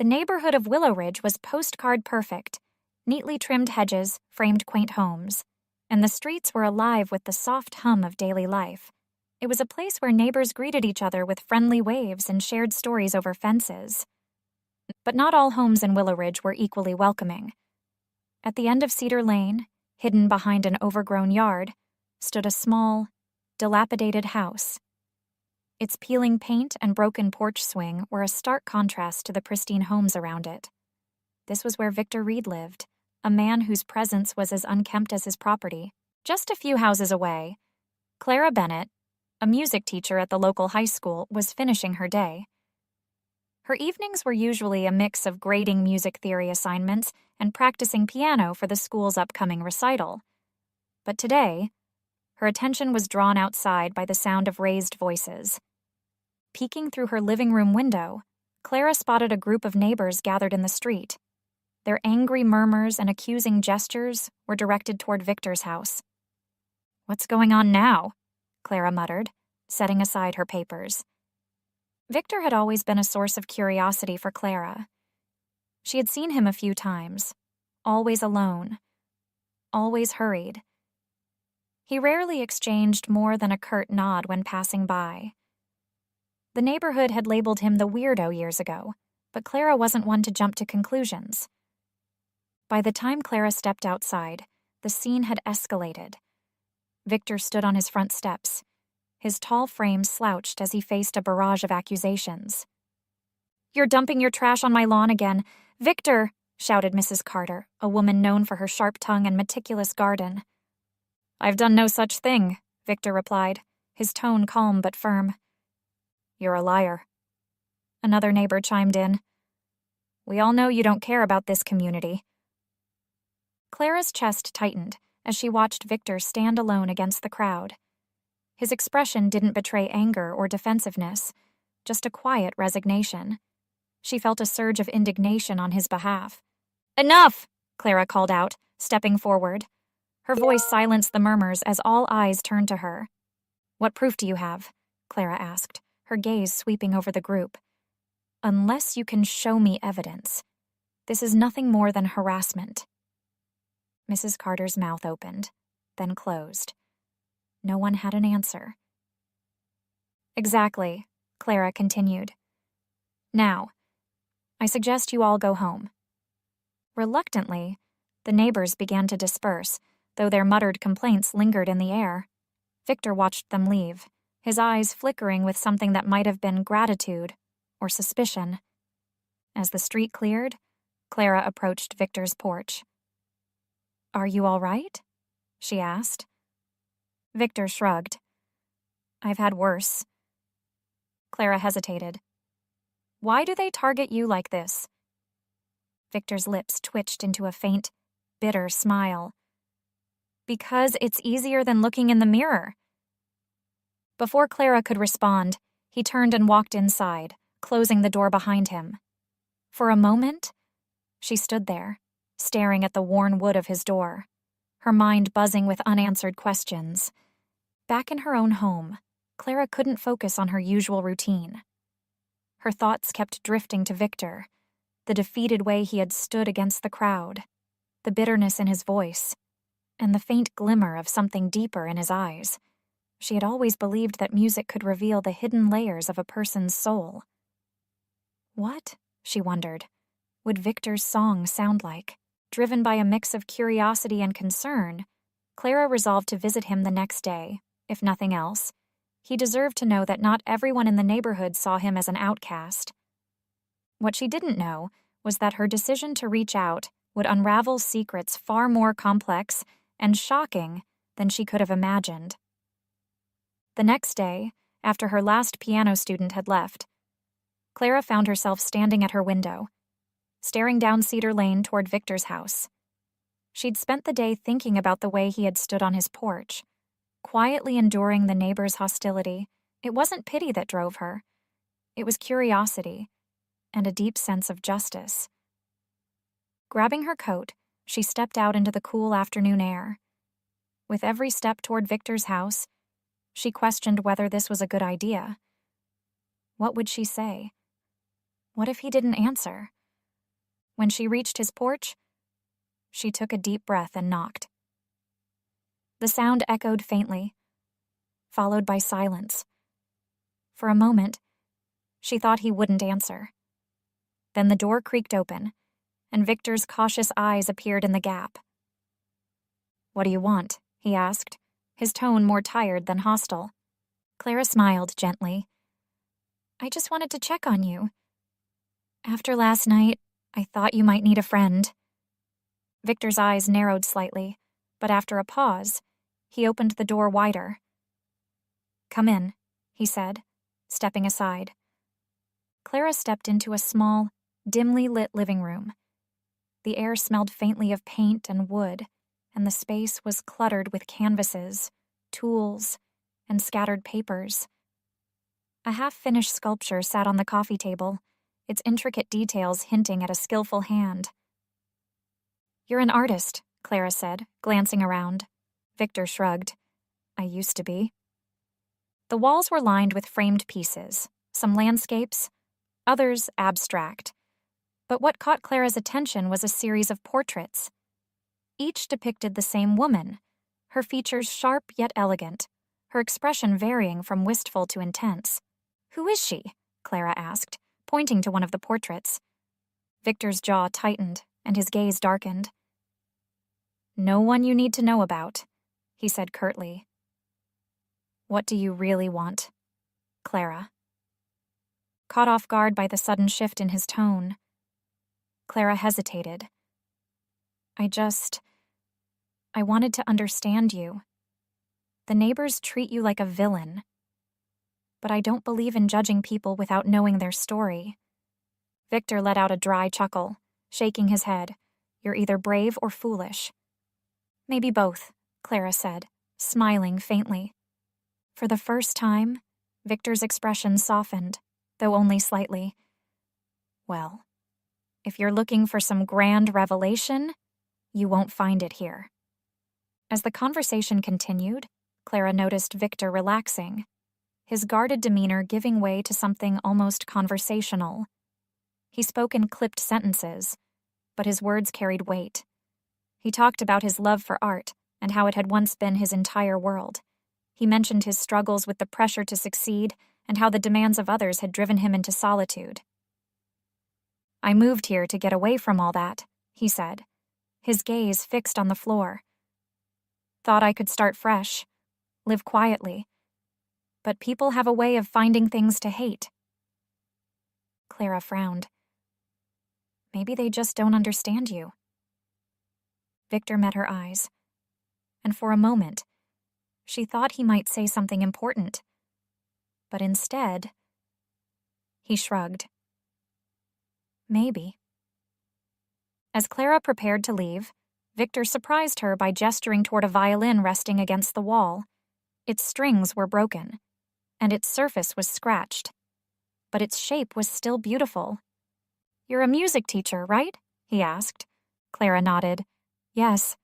The neighborhood of Willow Ridge was postcard perfect. Neatly trimmed hedges framed quaint homes, and the streets were alive with the soft hum of daily life. It was a place where neighbors greeted each other with friendly waves and shared stories over fences. But not all homes in Willow Ridge were equally welcoming. At the end of Cedar Lane, hidden behind an overgrown yard, stood a small, dilapidated house. Its peeling paint and broken porch swing were a stark contrast to the pristine homes around it. This was where Victor Reed lived, a man whose presence was as unkempt as his property. Just a few houses away, Clara Bennett, a music teacher at the local high school, was finishing her day. Her evenings were usually a mix of grading music theory assignments and practicing piano for the school's upcoming recital. But today, her attention was drawn outside by the sound of raised voices. Peeking through her living room window, Clara spotted a group of neighbors gathered in the street. Their angry murmurs and accusing gestures were directed toward Victor's house. "What's going on now?" Clara muttered, setting aside her papers. Victor had always been a source of curiosity for Clara. She had seen him a few times, always alone, always hurried. He rarely exchanged more than a curt nod when passing by. The neighborhood had labeled him the weirdo years ago, but Clara wasn't one to jump to conclusions. By the time Clara stepped outside, the scene had escalated. Victor stood on his front steps, his tall frame slouched as he faced a barrage of accusations. "You're dumping your trash on my lawn again. Victor!" shouted Mrs. Carter, a woman known for her sharp tongue and meticulous garden. "I've done no such thing," Victor replied, his tone calm but firm. "You're a liar." Another neighbor chimed in. "We all know you don't care about this community." Clara's chest tightened as she watched Victor stand alone against the crowd. His expression didn't betray anger or defensiveness, just a quiet resignation. She felt a surge of indignation on his behalf. "Enough!" Clara called out, stepping forward. Her voice silenced the murmurs as all eyes turned to her. "What proof do you have?" Clara asked, her gaze sweeping over the group. "Unless you can show me evidence. This is nothing more than harassment." Mrs. Carter's mouth opened, then closed. No one had an answer. "Exactly," Clara continued. "Now, I suggest you all go home." Reluctantly, the neighbors began to disperse, though their muttered complaints lingered in the air. Victor watched them leave, his eyes flickering with something that might have been gratitude or suspicion. As the street cleared, Clara approached Victor's porch. "Are you all right?" she asked. Victor shrugged. "I've had worse." Clara hesitated. "Why do they target you like this?" Victor's lips twitched into a faint, bitter smile. "Because it's easier than looking in the mirror." Before Clara could respond, he turned and walked inside, closing the door behind him. For a moment, she stood there, staring at the worn wood of his door, her mind buzzing with unanswered questions. Back in her own home, Clara couldn't focus on her usual routine. Her thoughts kept drifting to Victor, the defeated way he had stood against the crowd, the bitterness in his voice, and the faint glimmer of something deeper in his eyes. She had always believed that music could reveal the hidden layers of a person's soul. What, she wondered, would Victor's song sound like? Driven by a mix of curiosity and concern, Clara resolved to visit him the next day, if nothing else. He deserved to know that not everyone in the neighborhood saw him as an outcast. What she didn't know was that her decision to reach out would unravel secrets far more complex and shocking than she could have imagined. The next day, after her last piano student had left, Clara found herself standing at her window, staring down Cedar Lane toward Victor's house. She'd spent the day thinking about the way he had stood on his porch, quietly enduring the neighbors' hostility. It wasn't pity that drove her. It was curiosity and a deep sense of justice. Grabbing her coat, she stepped out into the cool afternoon air. With every step toward Victor's house, she questioned whether this was a good idea. What would she say? What if he didn't answer? When she reached his porch, she took a deep breath and knocked. The sound echoed faintly, followed by silence. For a moment, she thought he wouldn't answer. Then the door creaked open, and Victor's cautious eyes appeared in the gap. "What do you want?" he asked, his tone more tired than hostile. Clara smiled gently. "I just wanted to check on you. After last night, I thought you might need a friend." Victor's eyes narrowed slightly, but after a pause, he opened the door wider. "Come in," he said, stepping aside. Clara stepped into a small, dimly lit living room. The air smelled faintly of paint and wood, and the space was cluttered with canvases, tools, and scattered papers. A half-finished sculpture sat on the coffee table, its intricate details hinting at a skillful hand. "You're an artist," Clara said, glancing around. Victor shrugged. "I used to be." The walls were lined with framed pieces, some landscapes, others abstract. But what caught Clara's attention was a series of portraits. Each depicted the same woman, her features sharp yet elegant, her expression varying from wistful to intense. "Who is she?" Clara asked, pointing to one of the portraits. Victor's jaw tightened, and his gaze darkened. "No one you need to know about," he said curtly. "What do you really want?" Clara. Caught off guard by the sudden shift in his tone, Clara hesitated. I wanted to understand you. The neighbors treat you like a villain. But I don't believe in judging people without knowing their story." Victor let out a dry chuckle, shaking his head. "You're either brave or foolish." "Maybe both," Clara said, smiling faintly. For the first time, Victor's expression softened, though only slightly. "Well, if you're looking for some grand revelation, you won't find it here." As the conversation continued, Clara noticed Victor relaxing, his guarded demeanor giving way to something almost conversational. He spoke in clipped sentences, but his words carried weight. He talked about his love for art and how it had once been his entire world. He mentioned his struggles with the pressure to succeed and how the demands of others had driven him into solitude. "I moved here to get away from all that," he said, his gaze fixed on the floor. "Thought I could start fresh, live quietly. But people have a way of finding things to hate." Clara frowned. "Maybe they just don't understand you." Victor met her eyes, and for a moment, she thought he might say something important. But instead, he shrugged. "Maybe." As Clara prepared to leave, Victor surprised her by gesturing toward a violin resting against the wall. Its strings were broken, and its surface was scratched. But its shape was still beautiful. "You're a music teacher, right?" he asked. Clara nodded. "Yes."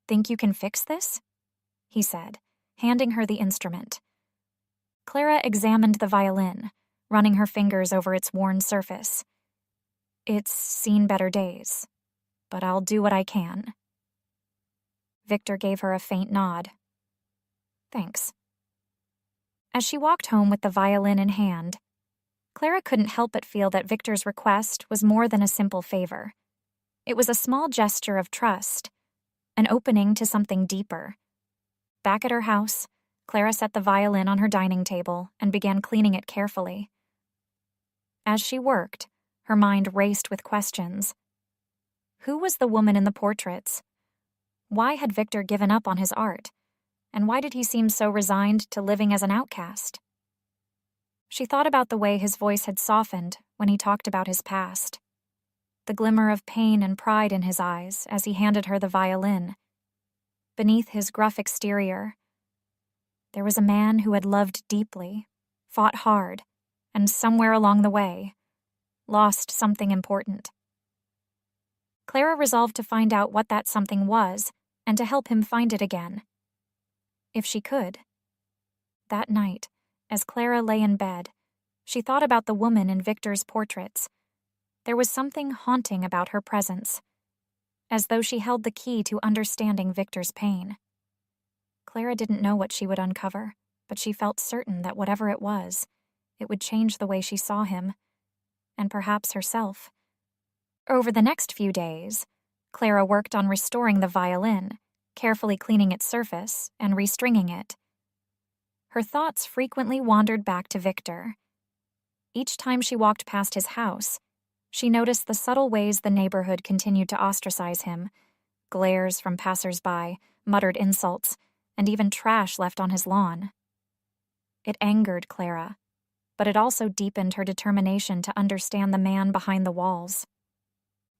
"Think you can fix this?" he said, handing her the instrument. Clara examined the violin, running her fingers over its worn surface. "It's seen better days, but I'll do what I can." Victor gave her a faint nod. "Thanks." As she walked home with the violin in hand, Clara couldn't help but feel that Victor's request was more than a simple favor. It was a small gesture of trust, an opening to something deeper. Back at her house, Clara set the violin on her dining table and began cleaning it carefully. As she worked, her mind raced with questions. Who was the woman in the portraits? Why had Victor given up on his art? And why did he seem so resigned to living as an outcast? She thought about the way his voice had softened when he talked about his past, the glimmer of pain and pride in his eyes as he handed her the violin. Beneath his gruff exterior, there was a man who had loved deeply, fought hard, and somewhere along the way, lost something important. Clara resolved to find out what that something was and to help him find it again. If she could. That night, as Clara lay in bed, she thought about the woman in Victor's portraits. There was something haunting about her presence, as though she held the key to understanding Victor's pain. Clara didn't know what she would uncover, but she felt certain that whatever it was, it would change the way she saw him, and perhaps herself. Over the next few days, Clara worked on restoring the violin, carefully cleaning its surface and restringing it. Her thoughts frequently wandered back to Victor. Each time she walked past his house, she noticed the subtle ways the neighborhood continued to ostracize him: glares from passers-by, muttered insults, and even trash left on his lawn. It angered Clara, but it also deepened her determination to understand the man behind the walls.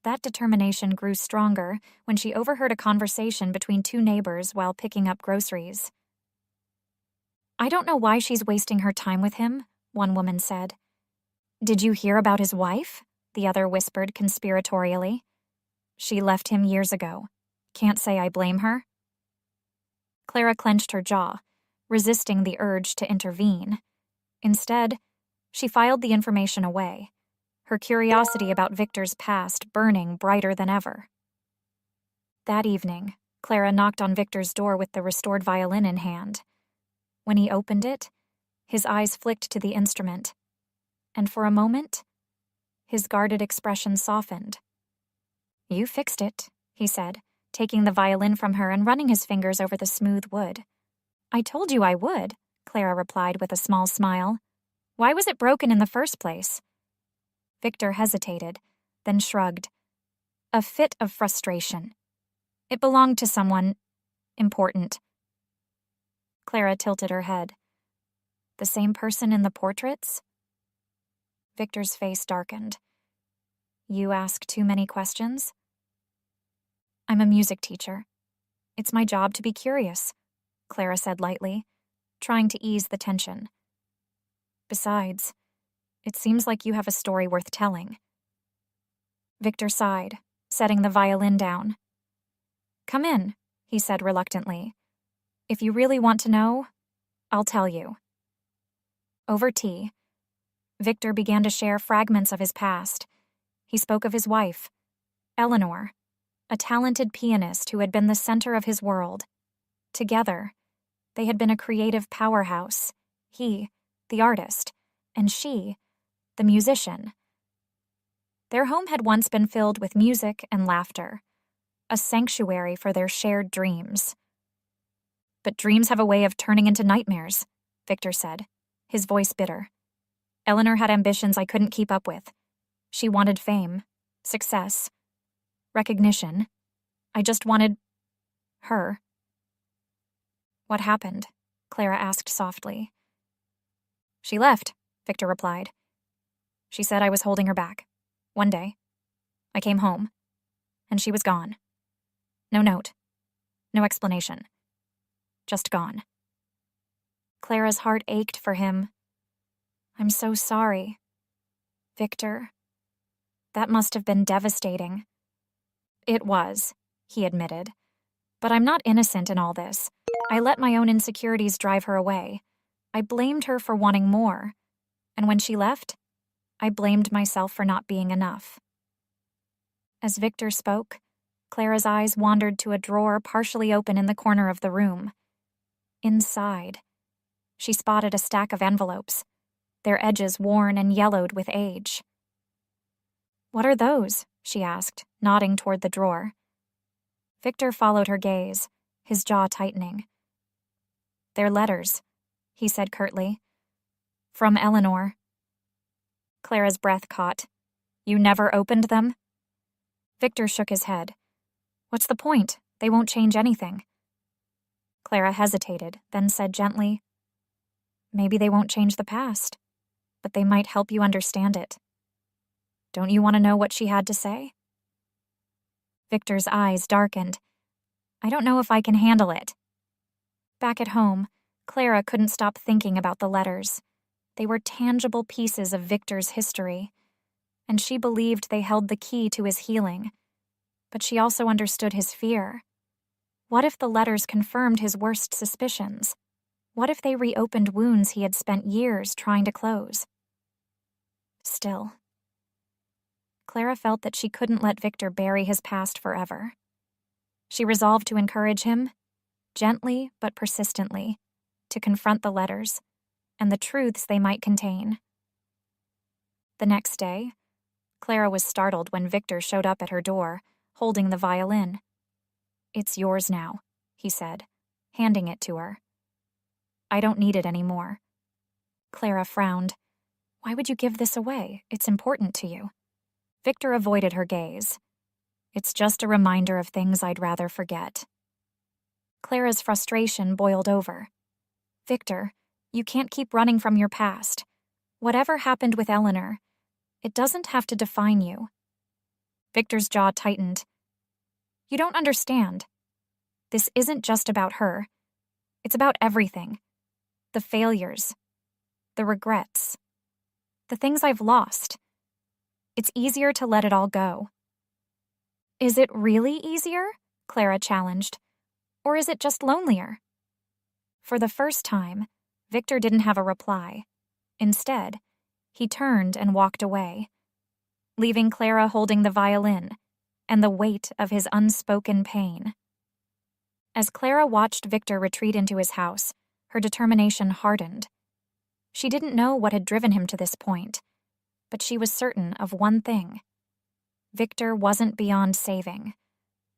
That determination grew stronger when she overheard a conversation between two neighbors while picking up groceries. "I don't know why she's wasting her time with him," one woman said. "Did you hear about his wife?" the other whispered conspiratorially. "She left him years ago. Can't say I blame her." Clara clenched her jaw, resisting the urge to intervene. Instead, she filed the information away, her curiosity about Victor's past burning brighter than ever. That evening, Clara knocked on Victor's door with the restored violin in hand. When he opened it, his eyes flicked to the instrument, and for a moment, his guarded expression softened. "You fixed it," he said, taking the violin from her and running his fingers over the smooth wood. "I told you I would," Clara replied with a small smile. "Why was it broken in the first place?" Victor hesitated, then shrugged. A fit of frustration. It belonged to someone important. Clara tilted her head. "The same person in the portraits?" Victor's face darkened. "You ask too many questions?" "I'm a music teacher. It's my job to be curious," Clara said lightly, trying to ease the tension. "Besides, it seems like you have a story worth telling." Victor sighed, setting the violin down. "Come in," he said reluctantly. "If you really want to know, I'll tell you." Over tea, Victor began to share fragments of his past. He spoke of his wife, Eleanor, a talented pianist who had been the center of his world. Together, they had been a creative powerhouse, he, the artist, and she, the musician. Their home had once been filled with music and laughter, a sanctuary for their shared dreams. "But dreams have a way of turning into nightmares," Victor said, his voice bitter. "Eleanor had ambitions I couldn't keep up with. She wanted fame, success, recognition. I just wanted her." "What happened?" Clara asked softly. "She left," Victor replied. "She said I was holding her back. One day, I came home, and she was gone. No note, no explanation. Just gone." Clara's heart ached for him. "I'm so sorry. Victor, that must have been devastating." "It was," he admitted. "But I'm not innocent in all this. I let my own insecurities drive her away. I blamed her for wanting more. And when she left, I blamed myself for not being enough." As Victor spoke, Clara's eyes wandered to a drawer partially open in the corner of the room. Inside, she spotted a stack of envelopes, their edges worn and yellowed with age. "What are those?" she asked, nodding toward the drawer. Victor followed her gaze, his jaw tightening. "They're letters," he said curtly. "From Eleanor." Clara's breath caught. "You never opened them?" Victor shook his head. "What's the point? They won't change anything." Clara hesitated, then said gently, "Maybe they won't change the past, but they might help you understand it. Don't you want to know what she had to say?" Victor's eyes darkened. "I don't know if I can handle it." Back at home, Clara couldn't stop thinking about the letters. They were tangible pieces of Victor's history, and she believed they held the key to his healing. But she also understood his fear. What if the letters confirmed his worst suspicions? What if they reopened wounds he had spent years trying to close? Still, Clara felt that she couldn't let Victor bury his past forever. She resolved to encourage him, gently but persistently, to confront the letters and the truths they might contain. The next day, Clara was startled when Victor showed up at her door, holding the violin. "It's yours now," he said, handing it to her. "I don't need it anymore." Clara frowned. "Why would you give this away? It's important to you." Victor avoided her gaze. "It's just a reminder of things I'd rather forget." Clara's frustration boiled over. "Victor, you can't keep running from your past. Whatever happened with Eleanor, it doesn't have to define you." Victor's jaw tightened. "You don't understand. This isn't just about her. It's about everything. The failures. The regrets. The things I've lost. It's easier to let it all go." "Is it really easier?" Clara challenged. "Or is it just lonelier?" For the first time, Victor didn't have a reply. Instead, he turned and walked away, leaving Clara holding the violin and the weight of his unspoken pain. As Clara watched Victor retreat into his house, her determination hardened. She didn't know what had driven him to this point, but she was certain of one thing. Victor wasn't beyond saving.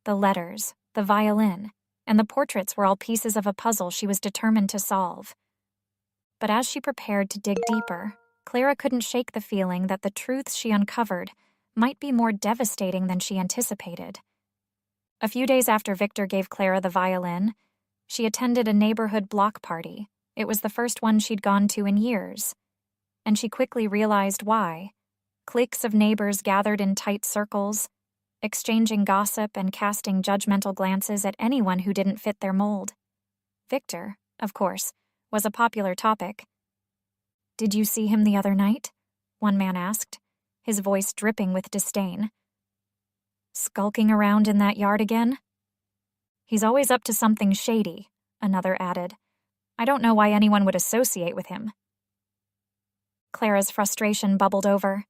The letters, the violin, and the portraits were all pieces of a puzzle she was determined to solve. But as she prepared to dig deeper, Clara couldn't shake the feeling that the truths she uncovered might be more devastating than she anticipated. A few days after Victor gave Clara the violin, she attended a neighborhood block party. It was the first one she'd gone to in years, and she quickly realized why. Cliques of neighbors gathered in tight circles, exchanging gossip and casting judgmental glances at anyone who didn't fit their mold. Victor, of course, was a popular topic. "Did you see him the other night?" one man asked, his voice dripping with disdain. "Skulking around in that yard again?" "He's always up to something shady," another added. "I don't know why anyone would associate with him." Clara's frustration bubbled over.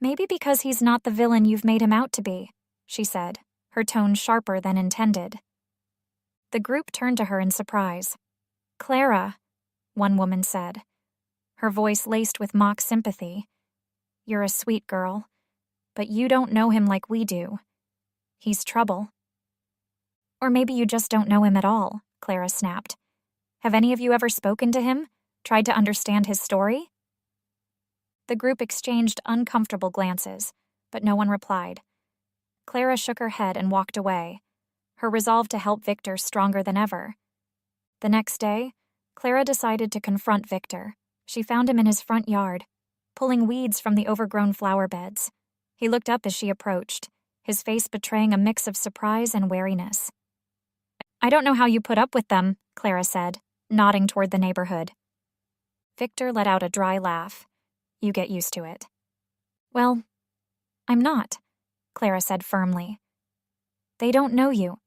"Maybe because he's not the villain you've made him out to be," she said, her tone sharper than intended. The group turned to her in surprise. "Clara," one woman said, her voice laced with mock sympathy. "You're a sweet girl, but you don't know him like we do. He's trouble." "Or maybe you just don't know him at all," Clara snapped. "Have any of you ever spoken to him? Tried to understand his story?" The group exchanged uncomfortable glances, but no one replied. Clara shook her head and walked away, her resolve to help Victor stronger than ever. The next day, Clara decided to confront Victor. She found him in his front yard, pulling weeds from the overgrown flower beds. He looked up as she approached, his face betraying a mix of surprise and wariness. "I don't know how you put up with them," Clara said, nodding toward the neighborhood. Victor let out a dry laugh. "You get used to it." "Well, I'm not," Clara said firmly. "They don't know you,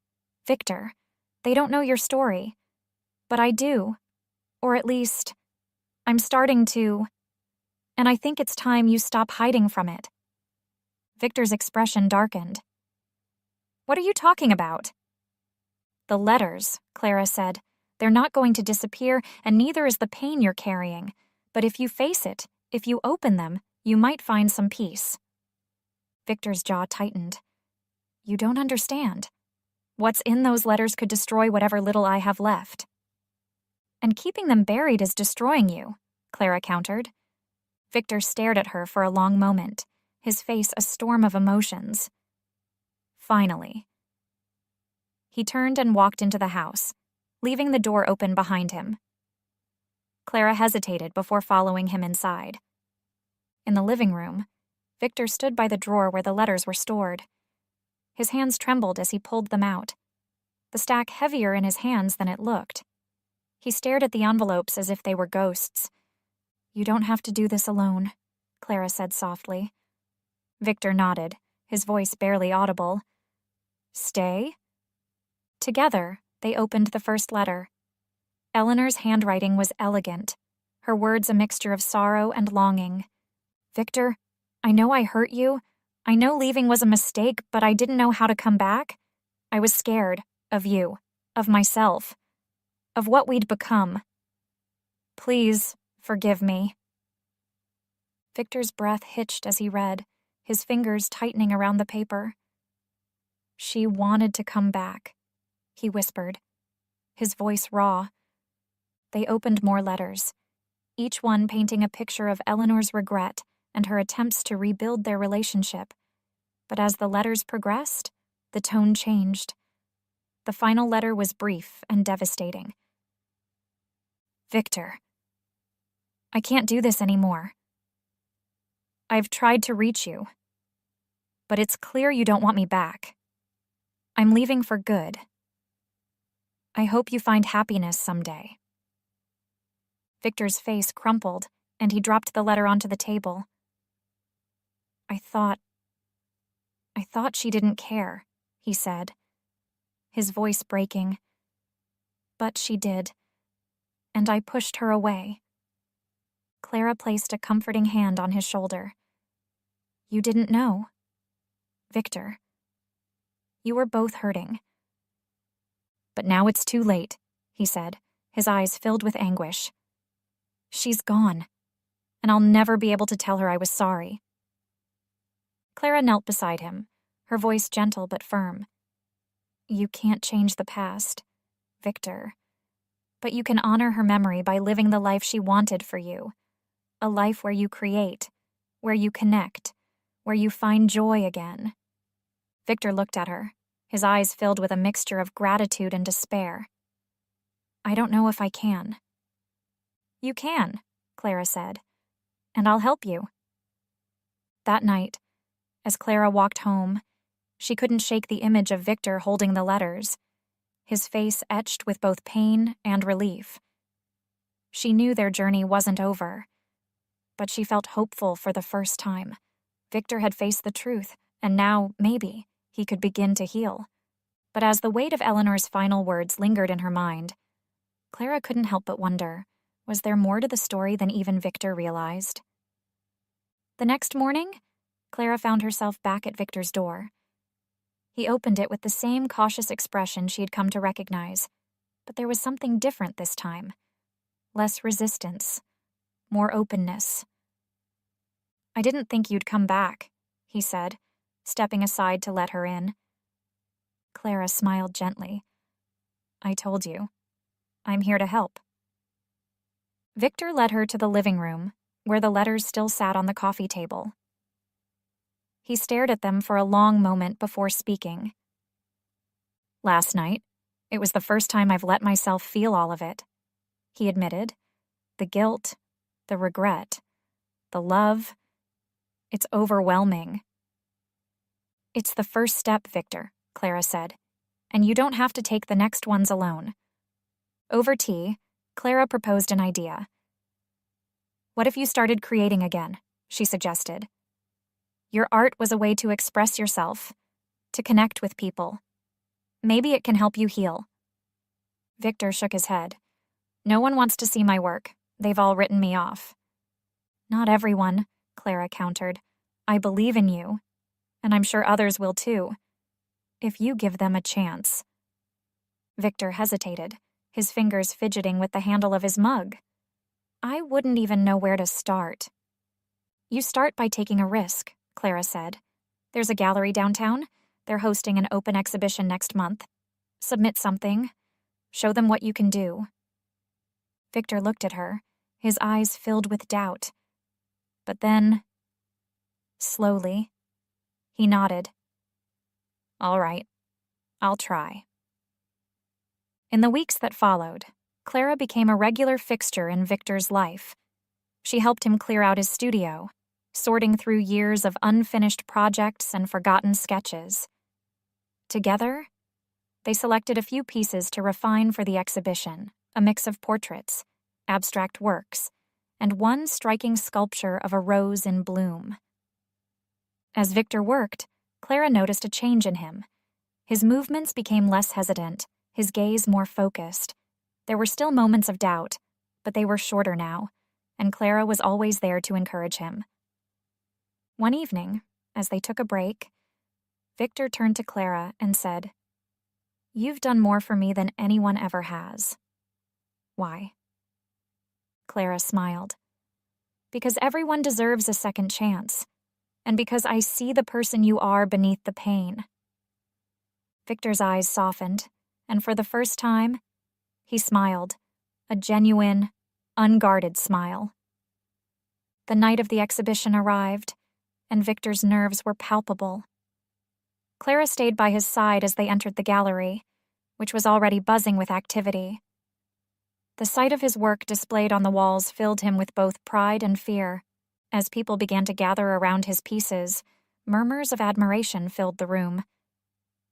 Victor. They don't know your story. But I do. Or at least, I'm starting to. And I think it's time you stop hiding from it." Victor's expression darkened. "What are you talking about?" "The letters," Clara said. "They're not going to disappear, and neither is the pain you're carrying. But if you face it, if you open them, you might find some peace." Victor's jaw tightened. "You don't understand. What's in those letters could destroy whatever little I have left." "And keeping them buried is destroying you," Clara countered. Victor stared at her for a long moment, his face a storm of emotions. Finally, he turned and walked into the house, leaving the door open behind him. Clara hesitated before following him inside. In the living room, Victor stood by the drawer where the letters were stored. His hands trembled as he pulled them out, the stack heavier in his hands than it looked. He stared at the envelopes as if they were ghosts. "You don't have to do this alone," Clara said softly. Victor nodded, his voice barely audible. "Stay?" Together, they opened the first letter. Eleanor's handwriting was elegant, her words a mixture of sorrow and longing. "Victor, I know I hurt you, I know leaving was a mistake, but I didn't know how to come back. I was scared of you, of myself, of what we'd become. Please forgive me." Victor's breath hitched as he read, his fingers tightening around the paper. "She wanted to come back," he whispered, his voice raw. They opened more letters, each one painting a picture of Eleanor's regret and her attempts to rebuild their relationship. But as the letters progressed, the tone changed. The final letter was brief and devastating. "Victor, I can't do this anymore. I've tried to reach you, but it's clear you don't want me back. I'm leaving for good. I hope you find happiness someday." Victor's face crumpled, and he dropped the letter onto the table. I thought she didn't care," he said, his voice breaking. "But she did, and I pushed her away." Clara placed a comforting hand on his shoulder. "You didn't know, Victor. You were both hurting." "But now it's too late," he said, his eyes filled with anguish. "She's gone, and I'll never be able to tell her I was sorry." Clara knelt beside him, her voice gentle but firm. "You can't change the past, Victor, but you can honor her memory by living the life she wanted for you. A life where you create, where you connect, where you find joy again." Victor looked at her, his eyes filled with a mixture of gratitude and despair. "I don't know if I can." "You can," Clara said, "and I'll help you." That night, as Clara walked home, she couldn't shake the image of Victor holding the letters, his face etched with both pain and relief. She knew their journey wasn't over, but she felt hopeful for the first time. Victor had faced the truth, and now, maybe, he could begin to heal. But as the weight of Eleanor's final words lingered in her mind, Clara couldn't help but wonder, was there more to the story than even Victor realized? The next morning, Clara found herself back at Victor's door. He opened it with the same cautious expression she had come to recognize, but there was something different this time. Less resistance, more openness. "I didn't think you'd come back," he said, stepping aside to let her in. Clara smiled gently. "I told you. I'm here to help." Victor led her to the living room, where the letters still sat on the coffee table. He stared at them for a long moment before speaking. "Last night, it was the first time I've let myself feel all of it," he admitted. "The guilt, the regret, the love. It's overwhelming." "It's the first step, Victor," Clara said, "and you don't have to take the next ones alone." Over tea, Clara proposed an idea. "What if you started creating again?" she suggested. "Your art was a way to express yourself, to connect with people. Maybe it can help you heal." Victor shook his head. "No one wants to see my work. They've all written me off." "Not everyone," Clara countered. "I believe in you, and I'm sure others will too, if you give them a chance." Victor hesitated, his fingers fidgeting with the handle of his mug. "I wouldn't even know where to start." "You start by taking a risk," Clara said. "There's a gallery downtown. They're hosting an open exhibition next month. Submit something. Show them what you can do." Victor looked at her, his eyes filled with doubt. But then, slowly, he nodded. "All right, I'll try." In the weeks that followed, Clara became a regular fixture in Victor's life. She helped him clear out his studio, sorting through years of unfinished projects and forgotten sketches. Together, they selected a few pieces to refine for the exhibition, a mix of portraits, abstract works, and one striking sculpture of a rose in bloom. As Victor worked, Clara noticed a change in him. His movements became less hesitant, his gaze more focused. There were still moments of doubt, but they were shorter now, and Clara was always there to encourage him. One evening, as they took a break, Victor turned to Clara and said, "You've done more for me than anyone ever has." "Why?" Clara smiled. "Because everyone deserves a second chance, and because I see the person you are beneath the pain." Victor's eyes softened, and for the first time, he smiled, a genuine, unguarded smile. The night of the exhibition arrived, and Victor's nerves were palpable. Clara stayed by his side as they entered the gallery, which was already buzzing with activity. The sight of his work displayed on the walls filled him with both pride and fear. As people began to gather around his pieces, murmurs of admiration filled the room.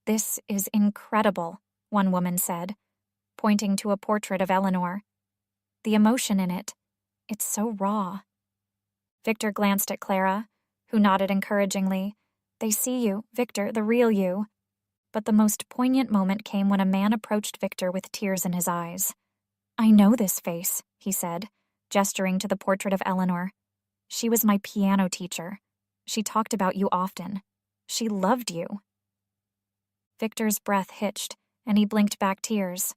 "This is incredible," one woman said, pointing to a portrait of Eleanor. "The emotion in it, it's so raw." Victor glanced at Clara, who nodded encouragingly. "They see you, Victor, the real you." But the most poignant moment came when a man approached Victor with tears in his eyes. "I know this face," he said, gesturing to the portrait of Eleanor. "She was my piano teacher. She talked about you often. She loved you." Victor's breath hitched, and he blinked back tears.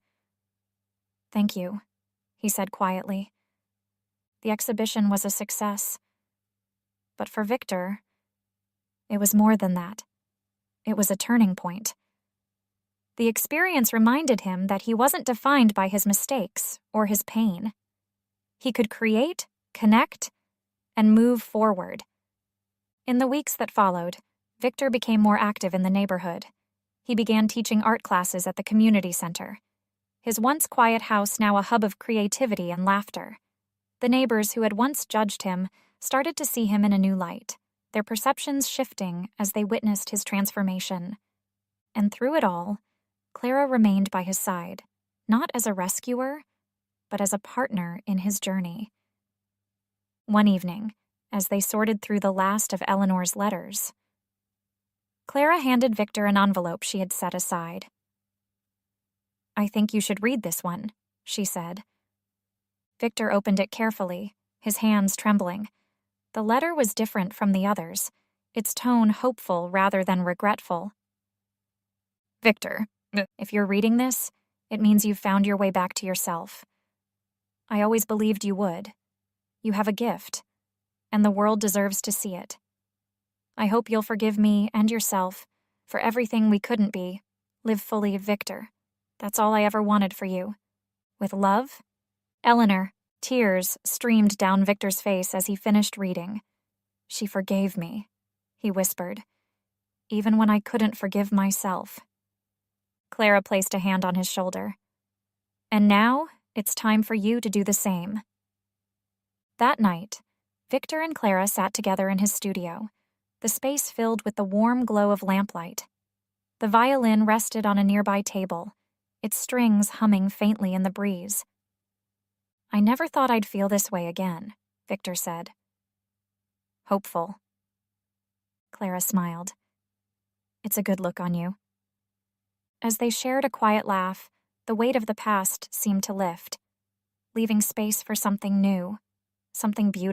"Thank you," he said quietly. The exhibition was a success. But for Victor, it was more than that. It was a turning point. The experience reminded him that he wasn't defined by his mistakes or his pain. He could create, connect, and move forward. In the weeks that followed, Victor became more active in the neighborhood. He began teaching art classes at the community center. His once quiet house now a hub of creativity and laughter. The neighbors who had once judged him started to see him in a new light, their perceptions shifting as they witnessed his transformation. And through it all, Clara remained by his side, not as a rescuer, but as a partner in his journey. One evening, as they sorted through the last of Eleanor's letters, Clara handed Victor an envelope she had set aside. "I think you should read this one," she said. Victor opened it carefully, his hands trembling. The letter was different from the others, its tone hopeful rather than regretful. "Victor, if you're reading this, it means you've found your way back to yourself. I always believed you would. You have a gift, and the world deserves to see it. I hope you'll forgive me and yourself for everything we couldn't be. Live fully, Victor. That's all I ever wanted for you. With love, Eleanor." Tears streamed down Victor's face as he finished reading. "She forgave me," he whispered, "even when I couldn't forgive myself." Clara placed a hand on his shoulder. "And now, it's time for you to do the same." That night, Victor and Clara sat together in his studio, the space filled with the warm glow of lamplight. The violin rested on a nearby table, its strings humming faintly in the breeze. "I never thought I'd feel this way again," Victor said. "Hopeful." Clara smiled. "It's a good look on you." As they shared a quiet laugh, the weight of the past seemed to lift, leaving space for something new, something beautiful.